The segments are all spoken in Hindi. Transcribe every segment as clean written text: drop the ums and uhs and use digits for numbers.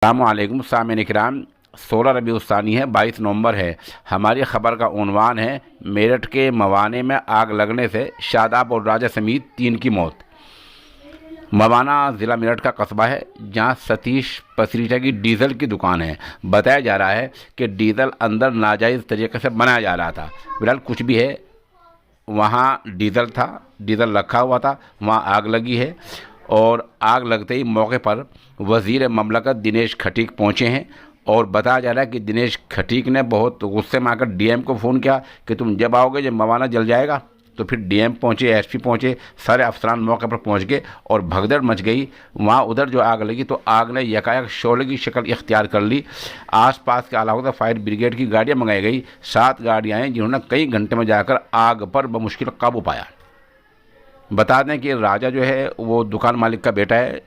अस्सलामुअलैकुम सामीन इकराम। 16 रबी उस्तानी है, 22 नवंबर है। हमारी ख़बर का उन्वान है मेरठ के मवाने में आग लगने से शादाब और राजा समेत 3 की मौत। मवाना ज़िला मेरठ का कस्बा है जहां सतीश पसरीचा की डीज़ल की दुकान है। बताया जा रहा है कि डीज़ल अंदर नाजायज़ तरीके से बनाया जा रहा था। फिलहाल कुछ भी है, वहाँ डीज़ल था, डीज़ल रखा हुआ था, वहाँ आग लगी है। और आग लगते ही मौके पर वज़ीर ममलकत दिनेश खटीक पहुँचे हैं और बताया जा रहा है कि दिनेश खटीक ने बहुत गुस्से में आकर डीएम को फ़ोन किया कि तुम जब आओगे जब मवाना जल जाएगा। तो फिर डीएम पहुँचे, एसपी पहुँचे, सारे अफसरान मौके पर पहुँच गए और भगदड़ मच गई। वहाँ उधर जो आग लगी तो आग ने यकायक शोले की शक्ल इख्तियार कर ली। आसपास के अलावा फायर ब्रिगेड की गाड़ियाँ मंगाई गई, 7 गाड़ियाँ हैं जिन्होंने कई घंटे में जाकर आग पर बमुश्किल काबू पाया। बता दें कि राजा जो है वो दुकान मालिक का बेटा है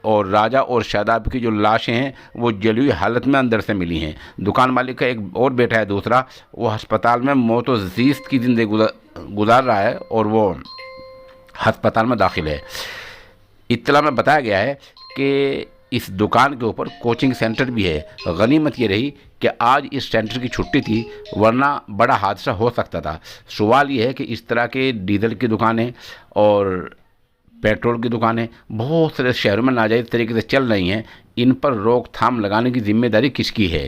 और राजा और शादाब की जो लाशें हैं वो जली हुई हालत में अंदर से मिली हैं। दुकान मालिक का एक और बेटा है दूसरा, वो अस्पताल में मौत व ज़ीस्त की ज़िंदगी गुजार रहा है और वो अस्पताल में दाखिल है। इत्तला में बताया गया है कि इस दुकान के ऊपर कोचिंग सेंटर भी है। गनीमत ये रही कि आज इस सेंटर की छुट्टी थी, वरना बड़ा हादसा हो सकता था। सवाल ये है कि इस तरह के डीजल की दुकानें और पेट्रोल की दुकानें बहुत सारे शहरों में नाजायज़ तरीके से चल रही हैं, इन पर रोकथाम लगाने की जिम्मेदारी किसकी है?